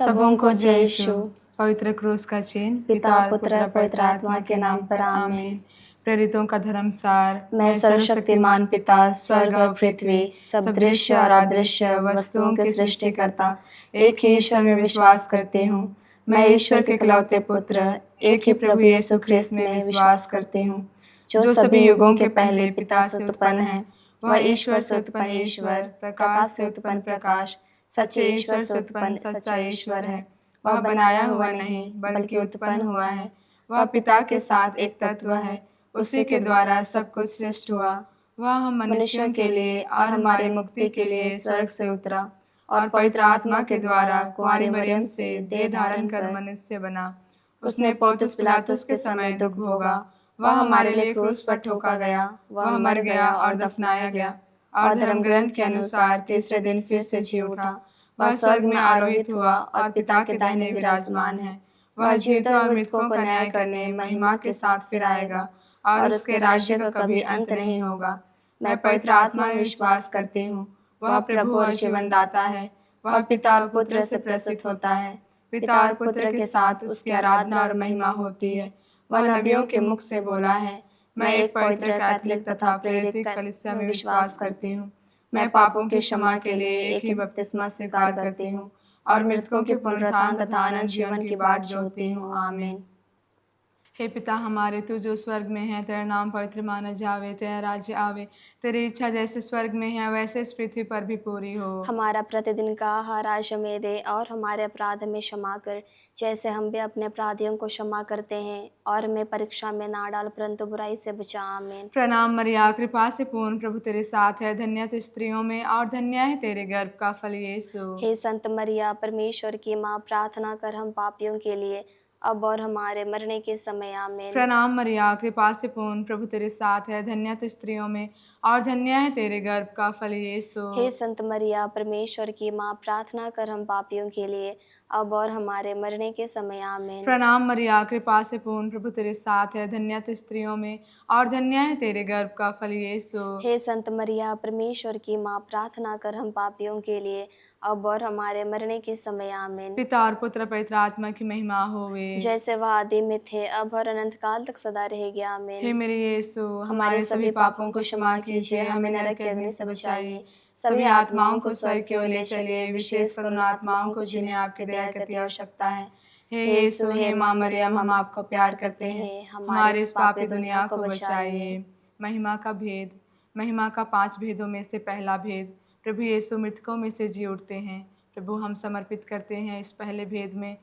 सबों को जय यीशु। पवित्र क्रूस का चिन्ह पिता पुत्र पवित्र आत्मा के नाम पर आमीन। प्रेरितों का धर्मसार। मैं सर्वशक्तिमान पिता स्वर्ग और पृथ्वी सब दृश्य और अदृश्य वस्तुओं के सृष्टिकर्ता एक ही ईश्वर में विश्वास करती हूँ। मैं ईश्वर के इकलौते पुत्र एक ही प्रभु यीशु ख्रिस्त में विश्वास करती हूँ, जो सभी युगों के पहले पिता से उत्पन्न है। वह ईश्वर से उत्पन्न ईश्वर, प्रकाश से उत्पन्न प्रकाश, सच्चे ईश्वर से उत्पन्न सच्चा ईश्वर है। वह बनाया हुआ नहीं बल्कि उत्पन्न हुआ है। वह पिता के साथ एक तत्व है। उसी के द्वारा सब कुछ सृष्ट हुआ। वह हम मनुष्यों के लिए और हमारी मुक्ति के लिए स्वर्ग से उतरा और पवित्र आत्मा के द्वारा कुंवारी मरियम से देह धारण कर मनुष्य बना। उसने पोंतियुस पिलातुस के समय दुख भोगा। वह हमारे लिए क्रूस पर ठोका गया। वह मर गया और दफनाया गया और धर्म ग्रंथ के अनुसार तीसरे दिन फिर से जी उठा। वह स्वर्ग में आरोहित हुआ और पिता के दाहिने विराजमान है। वह जीवितों और मृतकों को न्याय करने महिमा के साथ फिर आएगा और उसके राज्य का कभी अंत नहीं होगा। मैं पवित्र आत्मा में विश्वास करती हूँ। वह प्रभु और जीवन दाता है। वह पिता और पुत्र से प्रसिद्ध होता है। पिता और पुत्र के साथ उसकी आराधना और महिमा होती है। वह नबियों के मुख से बोला है। मैं एक पवित्र कैथोलिक तथा प्रेरित कलीसिया में विश्वास करती हूँ। मैं पापों की क्षमा के लिए एक ही बपतिस्मा स्वीकार करती हूँ और मृतकों के पुनरुत्थान तथा अनंत जीवन की बाट जोहती हूँ। आमीन। हे पिता हमारे, तू जो स्वर्ग में है, तेरा नाम पवित्र माना जावे, तेरा राज्य आवे, तेरी इच्छा जैसे स्वर्ग में है वैसे इस पृथ्वी पर भी पूरी हो। हमारा प्रतिदिन का आहार आज हमें दे और हमारे अपराध में क्षमा कर, जैसे हम भी अपने अपराधियों को क्षमा करते हैं, और हमें परीक्षा में ना डाल परंतु बुराई से बचा। आमीन। प्रणाम मरिया, कृपा से पूर्ण प्रभु तेरे साथ है, धन्य तू स्त्रियों में और धन्य है तेरे गर्भ का फल यीशु। हे संत मरिया, परमेश्वर की माँ, प्रार्थना कर हम पापियों के लिए अब और हमारे मरने के समय। आमीन। प्रणाम मरिया, कृपा से पूर्ण प्रभु तेरे साथ है, धन्य तू स्त्रियों में और धन्य है तेरे गर्भ का फल यीशु। हे संत मरिया, परमेश्वर की माँ, प्रार्थना कर हम पापियों के लिए अब और हमारे मरने के समय। आमीन। प्रणाम मरिया, कृपा से पूर्ण प्रभु तेरे साथ है, धन्य तू स्त्रियों में और धन्य है तेरे गर्भ का फल यीशु। हे संत मरिया, परमेश्वर की माँ, प्रार्थना कर हम पापियों के लिए अब और हमारे मरने के समय। आमीन। पिता और पुत्र पवित्र आत्मा की महिमा होवे, जैसे वह आदि में थे अब और अनंत काल तक सदा रहेगी। आमीन। हे मेरे यीशु, हमारे सभी पापों को क्षमा कीजिए, हमें नरक की अग्नि से बचाइए, सभी आत्माओं को स्वर्ग की ओर ले चलिए, विशेषकर उन आत्माओं को जिन्हें आपकी दया की अति आवश्यकता है। हे यीशु, हे माँ मरियम, हम आपको प्यार करते हैं, हमारे इस पापी दुनिया को बचाइए। महिमा का भेद। महिमा का 5 भेदों में से पहला भेद, प्रभु यीशु मृतकों में से जी उठते हैं। प्रभु, हम समर्पित करते हैं इस पहले भेद में।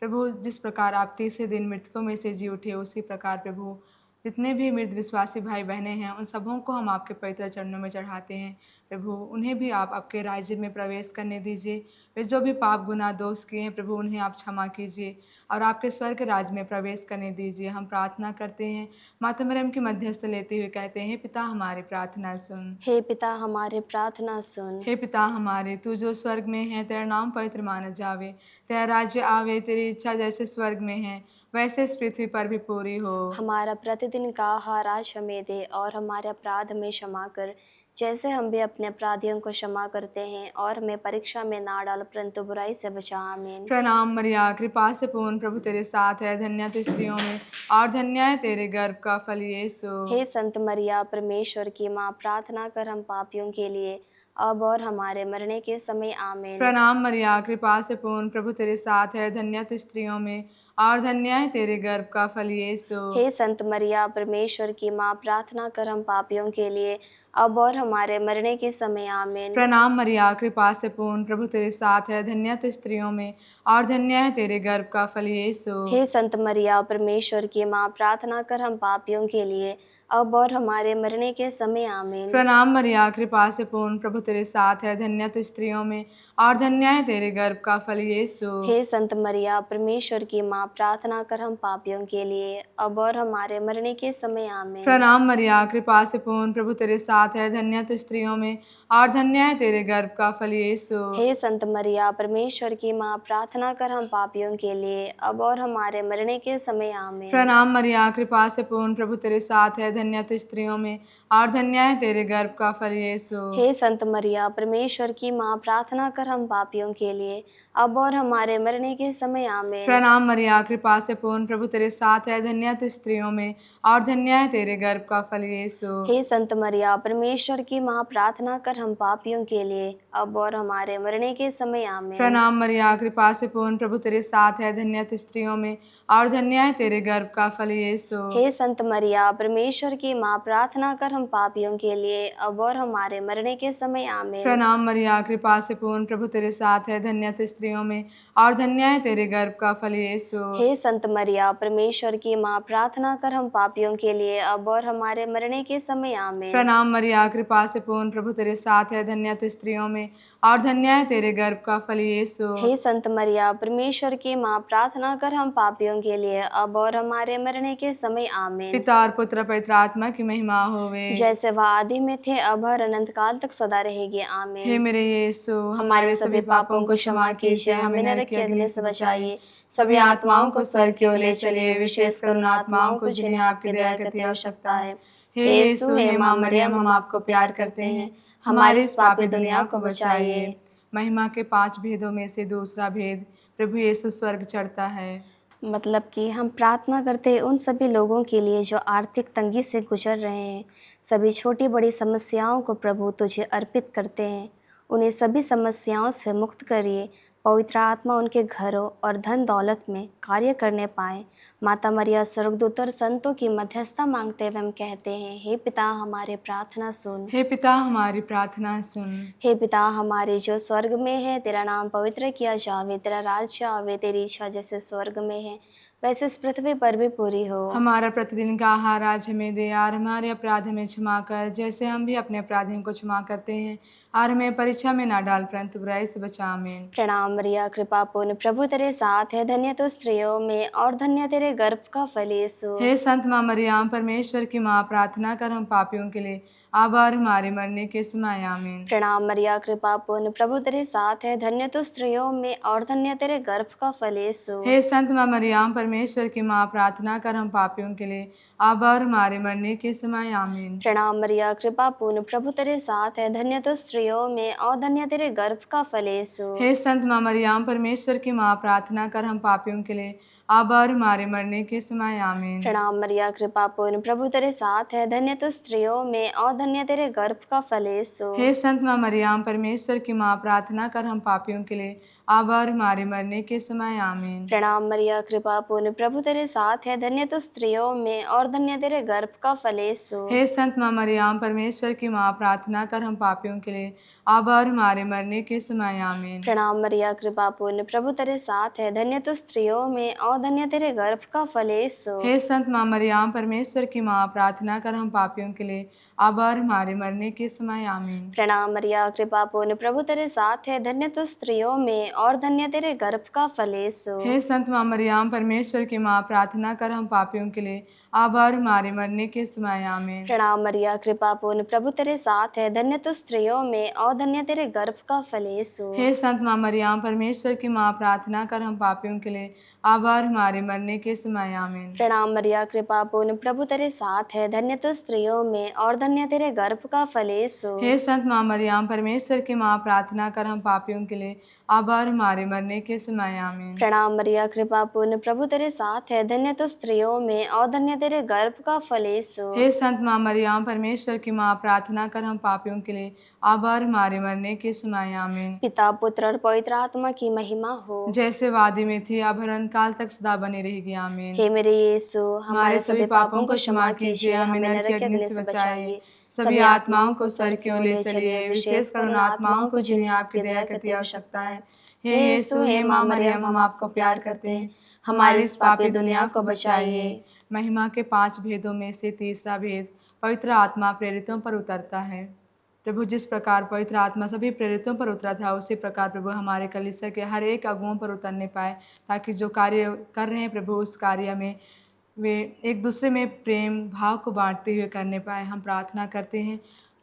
प्रभु, जिस प्रकार आप तीसरे दिन मृतकों में से जी उठे, उसी प्रकार प्रभु जितने भी मृत विश्वासी भाई बहनें हैं, उन सबों को हम आपके पवित्र चरणों में चढ़ाते हैं। प्रभु, उन्हें भी आप आपके राज्य में प्रवेश करने दीजिए। वे जो भी पाप गुनाह दोष किए हैं, प्रभु उन्हें आप क्षमा कीजिए और आपके स्वर्ग राज्य में प्रवेश करने दीजिए। हम प्रार्थना करते हैं, माता मरियम की मध्यस्थ लेते हुए कहते हैं, पिता हमारी प्रार्थना सुन। हे पिता हमारे, प्रार्थना सुन। हे पिता हमारे, तू जो स्वर्ग में है, तेरा नाम पवित्र माना जावे, तेरा राज्य आवे, तेरी इच्छा जैसे स्वर्ग में है वैसे इस पृथ्वी पर भी पूरी हो। हमारा प्रतिदिन का आहार आज हमें दे और हमारे अपराध में क्षमा कर, जैसे हम भी अपने अपराधियों को क्षमा करते हैं, और हमें परीक्षा में ना डाल परंतु बुराई से बचा। आमीन। प्रणाम मरिया, कृपा से पूर्ण प्रभु तेरे साथ है, धन्य तू स्त्रियों में और धन्य है तेरे गर्भ का फल यीशु। हे संत मरिया, परमेश्वर की माँ, प्रार्थना कर हम पापियों के लिए अब और हमारे मरने के समय। आमीन। प्रणाम मरिया, कृपा से पूर्ण प्रभु तेरे साथ है, धन्य तू स्त्रियों में और धन्य है तेरे गर्भ का फल यीशु। हे संत मरिया, परमेश्वर की माँ, प्रार्थना कर हम पापियों के लिए अब और हमारे मरने के समय। आमीन। प्रणाम मरिया, कृपा से पूर्ण प्रभु तेरे साथ है, धन्य तू स्त्रियों में और धन्य है तेरे गर्भ का फल यीशु। हे संत मरिया, परमेश्वर की माँ, प्रार्थना कर हम पापियों के लिए अब और हमारे मरने के समय। आमीन। प्रणाम मरिया, कृपा से पूर्ण प्रभु तेरे साथ है, धन्य तू स्त्रियों में और धन्य है तेरे गर्भ का फल यीशु। हे संत मरिया, परमेश्वर की माँ, प्रार्थना कर हम पापियों के लिए अब और हमारे मरने के समय। आमीन। प्रणाम मरिया, कृपा से पूर्ण प्रभु तेरे साथ है, धन्य तू स्त्रियों में और धन्य है तेरे गर्भ का फल यीशु। हे संत मरिया, परमेश्वर की माँ, प्रार्थना कर हम पापियों के लिए अब और हमारे मरने के समय। आमीन। प्रणाम मरिया, कृपा से पूर्ण प्रभु तेरे साथ है, धन्य तू स्त्रियों में और धन्य है तेरे गर्भ का फल यीशु। हे संत मरिया, परमेश्वर की माँ, प्रार्थना कर हम पापियों के लिए, अब और हमारे मरने के समय आमीन। प्रणाम मरिया, कृपा से पूर्ण, प्रभु तेरे साथ है, धन्य तू स्त्रियों में और धन्य है तेरे गर्भ का फल यीशु। हे संत मरिया, परमेश्वर की माँ, प्रार्थना कर हम पापियों के लिए, अब और हमारे मरने के समय आमीन। प्रणाम मरिया, कृपा से पूर्ण, प्रभु तेरे साथ है, धन्य तू स्त्रियों में और धन्य है तेरे गर्भ का फल यीशु। हे संत मरिया, परमेश्वर की माँ, प्रार्थना कर हम पापियों के लिए, अब और हमारे मरने के समय आमीन। प्रणाम मरिया, कृपा से पूर्ण, प्रभु तेरे साथ है, धन्य तू स्त्रियों में और धन्य है तेरे गर्भ का फल यीशु। हे संत मरिया, परमेश्वर की माँ, प्रार्थना कर हम पापियों के लिए, अब और हमारे मरने के समय आमीन। प्रणाम मरिया, कृपा से पूर्ण, प्रभु तेरे साथ है, धन्य तू स्त्रियों में और धन्य है तेरे गर्भ का फल यीशु। हे संत मरिया, परमेश्वर की माँ, प्रार्थना कर हम पापियों के लिए, अब और हमारे मरने के समय आमीन। पिता और पुत्र पवित्र आत्मा की महिमा होवे, जैसे वह आदि में थे, अब और अनंत काल तक सदा रहेगी, हे आमीन। मेरे यीशु, हमारे सभी पापों को क्षमा कीजिए, हमें नरक की अग्नि से बचाइए, सभी आत्माओं को स्वर्ग की ओर ले चलिए, विशेषकर उन आत्माओं को जिन्हें आपकी दया की अति आवश्यकता है। हे यीशु, हे माँ मरियम, हम आपको प्यार करते हैं, हमारी इस पापी दुनिया को बचाइए। महिमा के 5 भेदों में से दूसरा भेद, प्रभु यीशु स्वर्ग चढ़ता है। मतलब कि हम प्रार्थना करते हैं उन सभी लोगों के लिए जो आर्थिक तंगी से गुजर रहे हैं। सभी छोटी बड़ी समस्याओं को प्रभु तुझे अर्पित करते हैं, उन्हें सभी समस्याओं से मुक्त करिए। पवित्र आत्मा उनके घरों और धन दौलत में कार्य करने पाए। माता मरिया, स्वर्गदूत और संतों की मध्यस्थता मांगते हुए हम कहते हैं, हे पिता हमारे प्रार्थना सुन। हे पिता हमारी प्रार्थना सुन। हे पिता हमारे जो स्वर्ग में है, तेरा नाम पवित्र किया जावे, तेरा राज्य आवे, तेरी इच्छा जैसे स्वर्ग में है वैसे इस पृथ्वी पर भी पूरी हो। हमारा प्रतिदिन का आहार आज हमें दे, और हमारे अपराध हमें क्षमा कर, जैसे हम भी अपने अपराधियों को क्षमा करते हैं, और हमें परीक्षा में ना डाल, परंतु बुराई से बचा। आमीन। प्रणाम मरिया, कृपा पूर्ण, प्रभु तेरे साथ है, धन्य तो स्त्रियों में और धन्य तेरे गर्भ का फल यीशु। हे संत माँ मरियम, परमेश्वर की माँ, प्रार्थना कर हम पापियों के लिए, अब और हमारे मरने के समय। आमीन। प्रणाम मरिया, कृपा पूर्ण, प्रभु तेरे साथ है, धन्य तो स्त्रियों में और धन्य तेरे गर्भ का फल यीशु। हे संत माँ मरियम, परमेश्वर की माँ, प्रार्थना कर हम पापियों के लिए, अब और हमारे मरने के समय। आमीन। प्रणाम मरिया, कृपा पूर्ण, प्रभु तेरे साथ है, धन्य तो स्त्रियों में और धन्य तेरे गर्भ का फल यीशु। हे संत माँ मरियम, परमेश्वर की माँ, प्रार्थना कर हम पापियों के लिए, अब और हमारे मरने के समय। आमीन। प्रणाम मरिया, कृपा पूर्ण, प्रभु तेरे साथ है, धन्य तो स्त्रियों में और धन्य तेरे गर्भ का फल यीशु। हे संत माँ मरियम, परमेश्वर की माँ, प्रार्थना कर हम पापियों के लिए, अब और हमारे मरने के समय। आमीन। प्रणाम मरिया, कृपा पूर्ण, प्रभु तेरे साथ है, धन्य तो स्त्रियों में और धन्य तेरे गर्भ का फल यीशु। हे संत माँ मरियम, परमेश्वर की माँ, प्रार्थना कर हम पापियों के लिए, अब और हमारे मरने के समय। आमीन। प्रणाम मरिया, कृपा पूर्ण, प्रभु तेरे साथ है, धन्य तो स्त्रियों में और धन्य तेरे गर्भ का फल यीशु। हे संत माँ मरियम, परमेश्वर की माँ, प्रार्थना कर हम पापियों के लिए, अब और हमारे मरने के समय। आमीन। प्रणाम मरिया, कृपा पूर्ण, प्रभु तेरे साथ है, धन्य तो स्त्रियों में और धन्य तेरे गर्भ का फल यीशु। हे संत माँ मरियम, परमेश्वर की माँ, प्रार्थना कर हम पापियों के लिए, अब और हमारे मरने के समय। आमीन। प्रणाम मरिया, कृपा पूर्ण, प्रभु तेरे साथ है, धन्य तो स्त्रियों में और धन्य तेरे गर्भ का फल यीशु। हे संत माँ मरियम, परमेश्वर की माँ, प्रार्थना कर हम पापियों के लिए, अब और हमारे मरने के समय। आमीन। प्रणाम मरिया, कृपा पूर्ण, प्रभु तेरे साथ है, धन्य तो स्त्रियों में और धन्य तेरे गर्भ का फल यीशु। हे संत माँ मरियम, परमेश्वर की माँ, प्रार्थना कर हम पापियों के लिए, अब और हमारे मरने के समय। आमीन। प्रणाम मरिया, कृपा पूर्ण, प्रभु तेरे साथ है, धन्य तो स्त्रियों में और धन्य तेरे गर्भ का फल यीशु। हे संत माँ मरियम, परमेश्वर की माँ, प्रार्थना कर हम पापियों के लिए, अब और हमारे मरने के समय। आमीन। पिता, पुत्र और पवित्र आत्मा की महिमा हो, जैसे वादी में थी, अब अनंत काल तक सदा बनी रहेगी। आमीन। हे मेरे यीशु, हमारे सभी पापों को क्षमा कीजिए, हमें नरक की अग्नि से बचाइए, सभी आत्माओं को स्वर्ग की ओर ले चलिए, विशेषकर उन आत्माओं को जिन्हें आपकी दया की अति आवश्यकता है। हे यीशु, हे माँ मरियम, हम आपको प्यार करते हैं, हमारी इस पापी दुनिया को बचाइए। महिमा के 5 भेदों में से तीसरा भेद, पवित्र आत्मा प्रेरितों पर उतरता है। प्रभु, जिस प्रकार पवित्र आत्मा सभी प्रेरितों पर उतरा था, उसी प्रकार प्रभु हमारे कलीसिया के हर एक अगुओं पर उतरने पाए, ताकि जो कार्य कर रहे हैं प्रभु, उस कार्य में वे एक दूसरे में प्रेम भाव को बांटते हुए करने पाए। हम प्रार्थना करते हैं,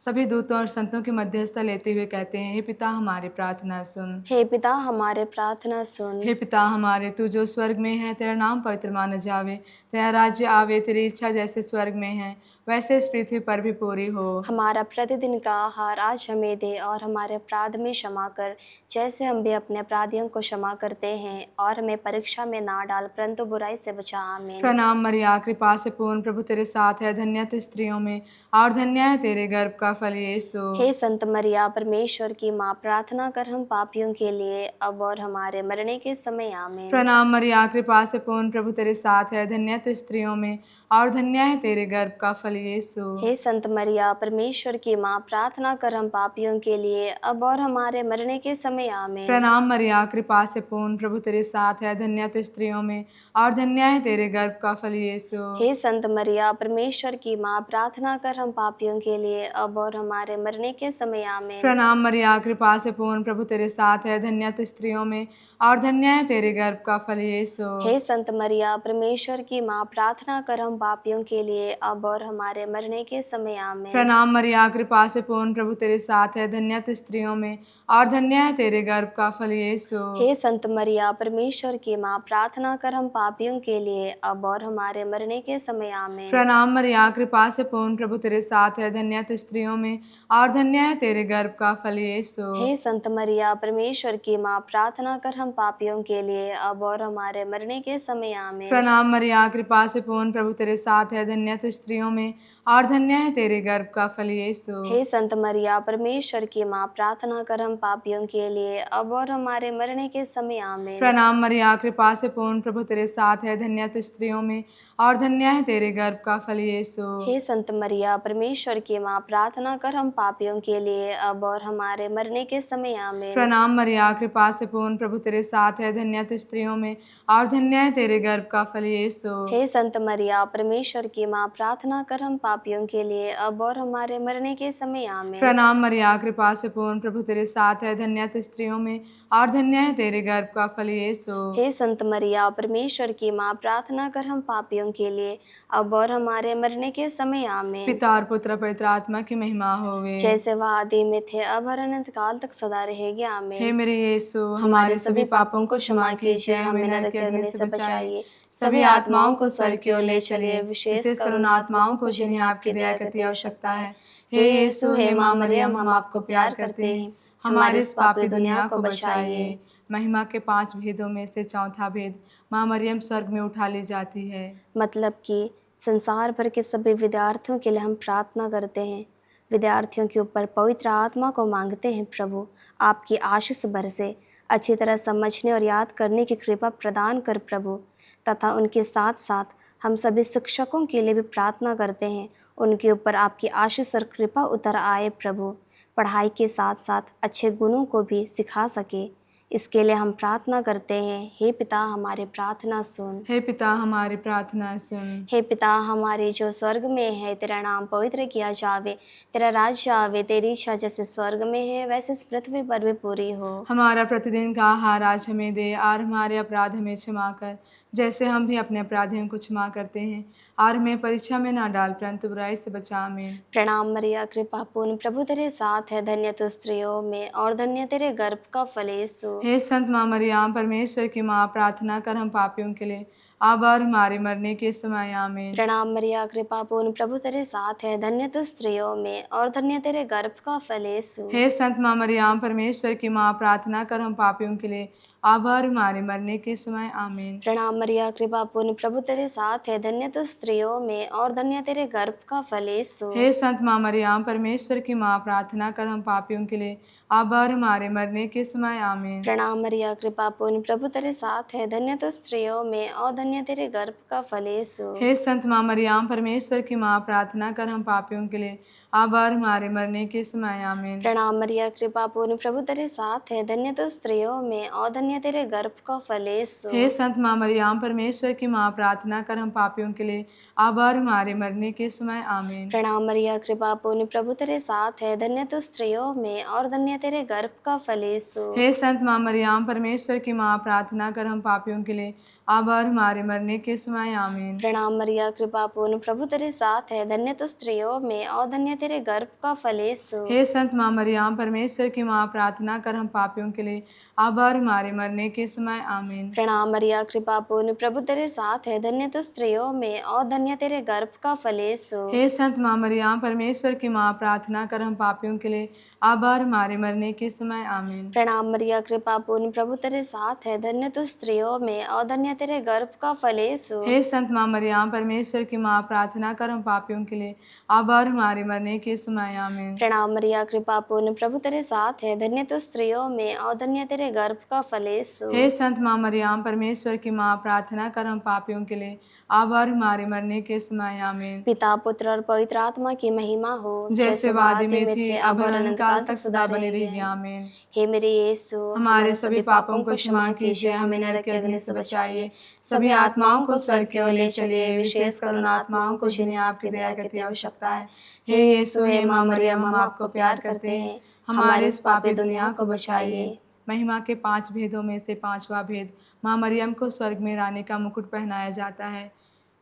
सभी दूतों और संतों की मध्यस्थता लेते हुए कहते हैं, हे पिता हमारी प्रार्थना सुन। हे पिता हमारे प्रार्थना सुन। हे पिता हमारे, तू जो स्वर्ग में है, तेरा नाम पवित्र माना जावे, तेरा राज्य आवे, तेरी इच्छा जैसे स्वर्ग में है वैसे इस पृथ्वी पर भी पूरी हो। हमारा प्रतिदिन का आहार आज हमें दे और हमारे अपराध में क्षमा कर, जैसे हम भी अपने अपराधियों को क्षमा करते हैं, और हमें परीक्षा में ना डाल परंतु बुराई से बचा। आमीन। प्रणाम मरिया, कृपा से पूर्ण, प्रभु तेरे साथ है, धन्य तू स्त्रियों में और धन्य है तेरे गर्भ का फल यीशु। हे संत मरिया, परमेश्वर की माँ, प्रार्थना कर हम पापियों के लिए अब और हमारे मरने के समय। आमीन। प्रणाम मरिया, कृपा से पूर्ण, प्रभु तेरे साथ है, धन्य तू स्त्रियों में और धन्य है तेरे गर्भ का फल यीशु। हे संत मरिया, परमेश्वर की माँ, प्रार्थना कर हम पापियों के लिए अब और हमारे मरने के समय। आमीन। प्रणाम मरिया, कृपा से पूर्ण, प्रभु तेरे साथ है, धन्य तू स्त्रियों में और धन्य है तेरे गर्भ का फल यीशु। हे संत मरिया, परमेश्वर की माँ, प्रार्थना कर हम पापियों के लिए अब और हमारे मरने के समय। आमीन। प्रणाम मरिया, कृपा से पूर्ण, प्रभु तेरे साथ है, धन्य तू स्त्रियों में और धन्य है तेरे गर्भ का फल यीशु। हे संत मरिया, परमेश्वर की माँ, प्रार्थना कर हम पापियों के लिए अब और हमारे मरने के समय। आमीन। प्रणाम मरिया, कृपा से पूर्ण, प्रभु तेरे साथ है, धन्य तू स्त्रियों में और धन्य है तेरे गर्भ का फल यीशु। हे संत मरिया, परमेश्वर की माँ, प्रार्थना कर हम पापियों के लिए अब और हमारे मरने के समय। आमीन। प्रणाम मरिया, कृपा से पूर्ण, प्रभु तेरे साथ है, धन्य तू स्त्रियों में और धन्य है तेरे गर्भ का फल यीशु। हे संत मरिया, परमेश्वर की माँ, प्रार्थना कर हम पापियों के लिए अब और हमारे मरने के समय। आमीन। प्रणाम मरिया, कृपा से पूर्ण, प्रभु तेरे साथ है, धन्य तू स्त्रियों में और धन्य है तेरे गर्भ का फल यीशु। हे संत मरिया, परमेश्वर की माँ, प्रार्थना कर हम पापियों के लिए अब और हमारे मरने के समय। आमीन। प्रणाम मरिया, कृपा से पूर्ण, प्रभु तेरे साथ है, धन्य तू स्त्रियों में और धन्य है तेरे गर्भ का फल यीशु। हे संत मरिया, परमेश्वर की माँ, प्रार्थना कर हम पापियों के लिए अब और हमारे मरने के समय। आमीन। प्रणाम मरिया, कृपा से पूर्ण, प्रभु तेरे साथ है, धन्य तू स्त्रियों में और धन्य है तेरे गर्भ का फल यीशु। हे संत मरिया, परमेश्वर की माँ, प्रार्थना कर हम पापियों के लिए अब और हमारे मरने के समय। आमीन। प्रणाम मरिया, कृपा से पूर्ण, प्रभु तेरे साथ है, धन्य तू स्त्रियों में और धन्य है तेरे गर्भ का फल यीशु। हे संत मरिया, परमेश्वर की माँ, प्रार्थना कर हम पापियों के लिए अब और हमारे मरने के समय। आमीन। पिता और पुत्र पवित्र आत्मा की महिमा होवे। जैसे वह आदि में थे अब और अनंत काल तक सदा रहेगी। हे आमीन। मेरे यीशु, हमारे सभी पापों को क्षमा कीजिए, हमें नरक के अग्नि से बचाइए, सभी आत्माओं को स्वर्ग की ओर ले चलिए, विशेष करुण आत्माओं को जिन्हें आपकी दया की अति आवश्यकता है। हे यीशु, हे माँ मरियम, हम आपको प्यार करते हैं, हमारी इस पापी दुनिया को बचाइए। महिमा के 5 भेदों में से चौथा भेद, माँ मरियम स्वर्ग में उठा ली जाती है। मतलब कि संसार भर के सभी विद्यार्थियों के लिए हम प्रार्थना करते हैं। विद्यार्थियों के ऊपर पवित्र आत्मा को मांगते हैं, प्रभु आपकी आशीष बरसे, अच्छी तरह समझने और याद करने की कृपा प्रदान कर प्रभु। तथा उनके साथ साथ हम सभी शिक्षकों के लिए भी प्रार्थना करते हैं, उनके ऊपर आपकी आशीष और कृपा उतर आए प्रभु, पढ़ाई के साथ साथ अच्छे गुणों को भी सिखा सके। इसके लिए हम प्रार्थना करते हैं। हे पिता, हमारी प्रार्थना सुन। हे पिता, हमारी प्रार्थना सुन। हे पिता हमारे जो स्वर्ग में है, तेरा नाम पवित्र किया जावे, तेरा राज्य आवे, तेरी इच्छा जैसे स्वर्ग में है वैसे इस पृथ्वी पर भी पूरी हो। हमारा प्रतिदिन का आहार आज हमें दे, और हमारे अपराध हमें क्षमा कर, जैसे हम भी अपने अपराधियों को क्षमा करते हैं, और हमें परीक्षा में ना डाल परंतु बुराई से बचा। आमीन। प्रणाम मरिया, कृपा पूर्ण, प्रभु तेरे साथ है, धन्य तू स्त्रियों में और धन्य तेरे गर्भ का फल यीशु। हे संत माँ मरियम, परमेश्वर की माँ, प्रार्थना कर हम पापियों के लिए अब और हमारे मरने के समय। आमीन। प्रणाम मरिया, कृपा पूर्ण, प्रभु तेरे साथ है, धन्य तू स्त्रियों में और धन्य तेरे गर्भ का फल यीशु। हे संत माँ मरियम, परमेश्वर की माँ, प्रार्थना कर हम पापियों के लिए अब और हमारे मरने के समय। आमीन। प्रणाम मरिया, कृपा पूर्ण, प्रभु तेरे साथ है, धन्य तू स्त्रियों में और धन्य तेरे गर्भ का फल यीशु। हे संत माँ मरियम, परमेश्वर की माँ, प्रार्थना कर हम पापियों के लिए अब और हमारे मरने के समय। आमीन। प्रणाम मरिया, कृपा पूर्ण, प्रभु तेरे साथ है, धन्य तू स्त्रियों में और धन्य तेरे गर्भ का फल यीशु। हे संत माँ मरियम, परमेश्वर की माँ, प्रार्थना कर हम पापियों के लिए अब और हमारे मरने के समय। आमीन। प्रणाम मरिया, कृपा पूर्ण, प्रभु तेरे साथ है, धन्य तू स्त्रियों में और धन्य तेरे गर्भ का फल यीशु। हे संत माँ मरियम, परमेश्वर की माँ, प्रार्थना कर हम पापियों के लिए अब और हमारे मरने के समय। आमीन। प्रणाम मरिया, कृपा पूर्ण, प्रभु तेरे साथ है, धन्य तू स्त्रियों में और धन्य तेरे गर्भ का फल यीशु। हे संत माँ मरियम, परमेश्वर की माँ, प्रार्थना कर हम पापियों के लिए अब और हमारे मरने के समय आमीन। प्रणाम मरिया, कृपा पूर्ण, प्रभु तेरे साथ है, धन्य तो स्त्रियों में और धन्य तेरे गर्भ का फल यीशु। हे संत माँ मरियम, परमेश्वर की माँ, प्रार्थना कर हम पापियों के लिए अब और हमारे मरने के समय आमीन। प्रणाम मरिया, कृपा पूर्ण, प्रभु तेरे साथ है, धन्य तो स्त्रियों में और धन्य तेरे गर्भ का फल यीशु। हे संत माँ मरियम, परमेश्वर की माँ, प्रार्थना कर हम पापियों के लिए अब और हमारे मरने के समय आमीन। प्रणाम मरिया, कृपा पूर्ण, प्रभु तेरे साथ है, धन्य तो स्त्रियों में और धन्य तेरे गर्भ का फल यीशु। हे संत माँ मरियम, परमेश्वर की माँ, प्रार्थना कर हम पापियों के लिए अब और हमारे मरने के समय आमीन। प्रणाम मरिया, कृपा पूर्ण, प्रभु तेरे साथ है, धन्य तो स्त्रियों में और धन्य तेरे गर्भ का फल यीशु। हे संत माँ मरियम, परमेश्वर की माँ, प्रार्थना कर हम पापियों के लिए अब और हमारे मरने के समय आमीन। पिता, पुत्र और पवित्र आत्मा की महिमा हो, जैसे वादी में थी अब और अनंत काल तक सदा बनी रहेगी आमीन। हे मेरे यीशु, हमारे सभी पापों को क्षमा कीजिए, हमें नरक के अग्नि से बचाइए, सभी आत्माओं को स्वर्ग की ओर ले चलिए, विशेषकर उन आत्माओं को जिन्हें आपकी दया की अति आवश्यकता है। हे यीशु, हे माँ मरियम, हम आपको प्यार करते हैं, हमारे इस पापी दुनिया को बचाइए। महिमा के 5 भेदों में से 5वां भेद, माँ मरियम को स्वर्ग में रानी का मुकुट पहनाया जाता है।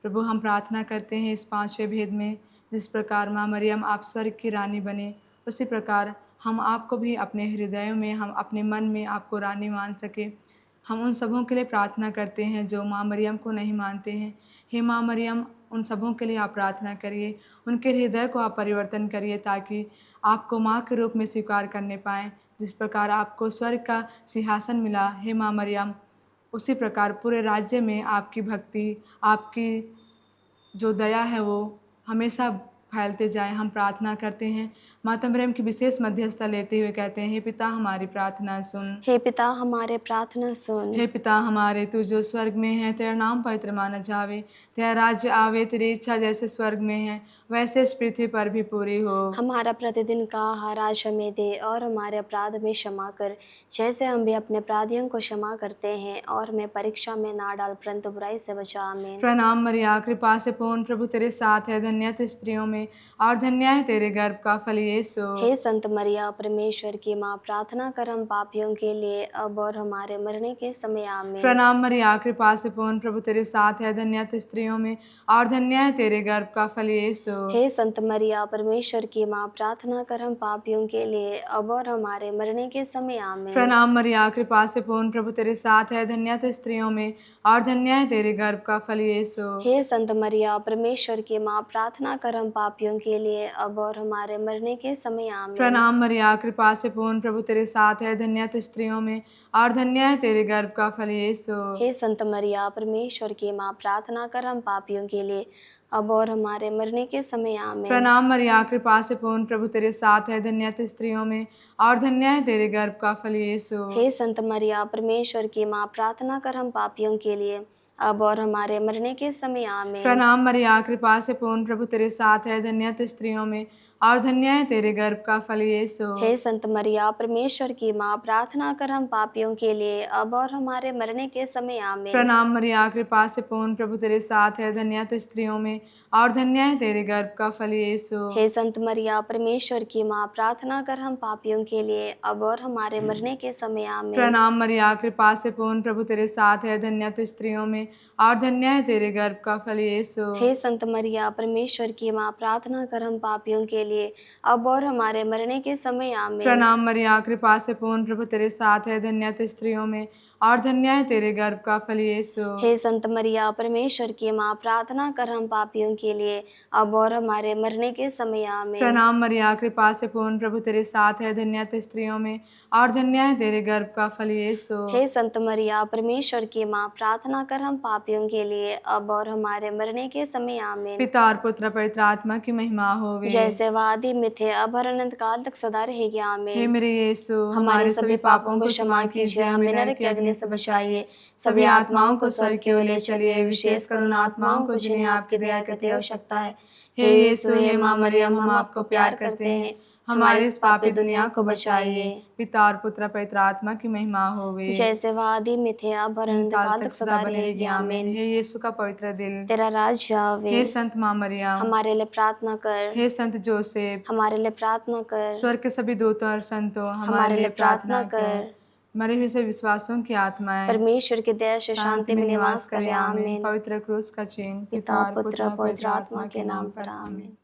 प्रभु, हम प्रार्थना करते हैं इस 5वें भेद में जिस प्रकार माँ मरियम आप स्वर्ग की रानी बने, उसी प्रकार हम आपको भी अपने हृदयों में, हम अपने मन में आपको रानी मान सके। हम उन सबों के लिए प्रार्थना करते हैं जो माँ मरियम को नहीं मानते हैं। हे माँ मरियम, उन सबों के लिए आप प्रार्थना करिए, उनके हृदय को आप परिवर्तन करिए ताकि आपको माँ के रूप में स्वीकार करने पाएँ। जिस प्रकार आपको स्वर्ग का सिंहासन मिला, हे माँ मरियम, उसी प्रकार पूरे राज्य में आपकी भक्ति, आपकी जो दया है वो हमेशा फैलते जाए। हम प्रार्थना करते हैं, माता मरियम की विशेष मध्यस्थता लेते हुए कहते हैं, हे पिता हमारी प्रार्थना सुन। हे पिता हमारे प्रार्थना सुन। हे पिता हमारे, तू जो स्वर्ग में है, तेरा नाम पवित्र माना जावे, तेरा राज्य आवे, तेरी इच्छा जैसे स्वर्ग में है वैसे इस पृथ्वी पर भी पूरी हो। हमारा प्रतिदिन का आहार आज हमें दे और हमारे अपराध में क्षमा कर, जैसे हम भी अपने अपराधियों को क्षमा करते हैं, और हमें परीक्षा में ना डाल परंतु बुराई से बचा। आमीन। प्रणाम मरिया, कृपा से पूर्ण, प्रभु तेरे साथ है, धन्य तू स्त्रियों में और धन्य है तेरे गर्भ का फल यीशु। हे संत मरिया, परमेश्वर की माँ, प्रार्थना कर हम पापियों के लिए अब और हमारे मरने के समय। आमीन। प्रणाम मरिया, कृपा से पूर्ण, प्रभु तेरे साथ है, धन्य तू स्त्रियों में और धन्य है तेरे गर्भ का फल यीशु। हे संत मरिया, परमेश्वर की माँ, प्रार्थना कर हम पापियों के लिए अब और हमारे मरने के समय। आमीन। प्रणाम मरिया, कृपा से पूर्ण, प्रभु तेरे साथ है, धन्य तू स्त्रियों में और धन्य है तेरे गर्भ का फल यीशु। हे संत मरिया, परमेश्वर की माँ, प्रार्थना कर हम पापियों के लिए अब और हमारे मरने के समय। आमीन। प्रणाम मरिया, कृपा से पूर्ण, प्रभु तेरे साथ है, धन्य तू स्त्रियों में और धन्य है तेरे गर्भ का फल यीशु। हे संत मरिया, परमेश्वर की माँ, प्रार्थना कर हम पापियों के लिए अब और हमारे मरने के समय। आमीन। प्रणाम मरिया, कृपा से पूर्ण, प्रभु तेरे साथ है, धन्य तू स्त्रियों में और धन्य है तेरे गर्भ का फल यीशु। हे संत मरिया, परमेश्वर की माँ, प्रार्थना कर हम पापियों के लिए अब और हमारे मरने के समय। आमीन। प्रणाम मरिया, कृपा से पूर्ण, प्रभु तेरे साथ है, धन्य तू स्त्रियों में और धन्य है तेरे गर्भ का फल यीशु। हे संत मरिया, परमेश्वर की माँ, प्रार्थना कर हम पापियों के लिए अब और हमारे मरने के समय। आमीन। प्रणाम मरिया, कृपा से पूर्ण, प्रभु तेरे साथ है, धन्य तू स्त्रियों में और धन्य है तेरे गर्भ का फल यीशु। हे संत मरिया, परमेश्वर की माँ, प्रार्थना कर हम पापियों के लिए अब और हमारे मरने के समय। आमीन। प्रणाम मरिया, कृपा से पूर्ण, प्रभु तेरे साथ है, धन्य तू स्त्रियों में और धन्य है तेरे गर्भ का फल यीशु। हे संत मरिया, परमेश्वर की माँ, प्रार्थना कर हम पापियों के लिए अब और हमारे मरने के समय। आमीन। प्रणाम मरिया, कृपा से पूर्ण, प्रभु तेरे साथ है, धन्य तू स्त्रियों में और धन्य है तेरे गर्भ का फल यीशु। हे संत मरिया, परमेश्वर की माँ, प्रार्थना कर हम पापियों के लिए अब और हमारे मरने के समय। आमीन। प्रणाम मरिया, कृपा से पूर्ण, प्रभु तेरे साथ है, धन्य तू स्त्रियों में और धन्य है तेरे गर्भ का फल यीशु। हे संत मरिया, परमेश्वर की माँ, प्रार्थना कर हम पापियों के लिए अब और हमारे मरने के समय। आमीन। पिता और पुत्र पवित्र आत्मा की महिमा होवे, जैसे वह आदि में थे अब और अनंत काल तक सदा रहेगी। हे आमीन। मेरे यीशु, हमारे सभी पापों को क्षमा कीजिए, हमें नरक की अग्नि से बचाइए, सभी आत्माओं को स्वर्ग की ओर ले चलिए, विशेषकर उन आत्माओं को जिन्हें आपकी दया की अति आवश्यकता है। हे यीशु, हे माँ मरियम, हम आपको प्यार करते हैं, हमारे इस पापी दुनिया को बचाइए। पिता और पुत्र पवित्र आत्मा की महिमा होवे, जैसे वह आदि में थे अब और अनंत काल तक सदा रहेगी। आमीन। हे यीशु का पवित्र दिल, तेरा राज्य आवे, हे संत माँ मरियम, हमारे लिए प्रार्थना कर, हे संत जोसेफ, हमारे लिए प्रार्थना कर, स्वर्ग के सभी दूतों और संतों हमारे लिए प्रार्थना कर। मरे हुए से विश्वासों की आत्माएं परमेश्वर की दया से शांति में निवास करे। आमीन। पवित्र क्रूस का चिन्ह पिता पुत्र पवित्र आत्मा के नाम पर। आमीन।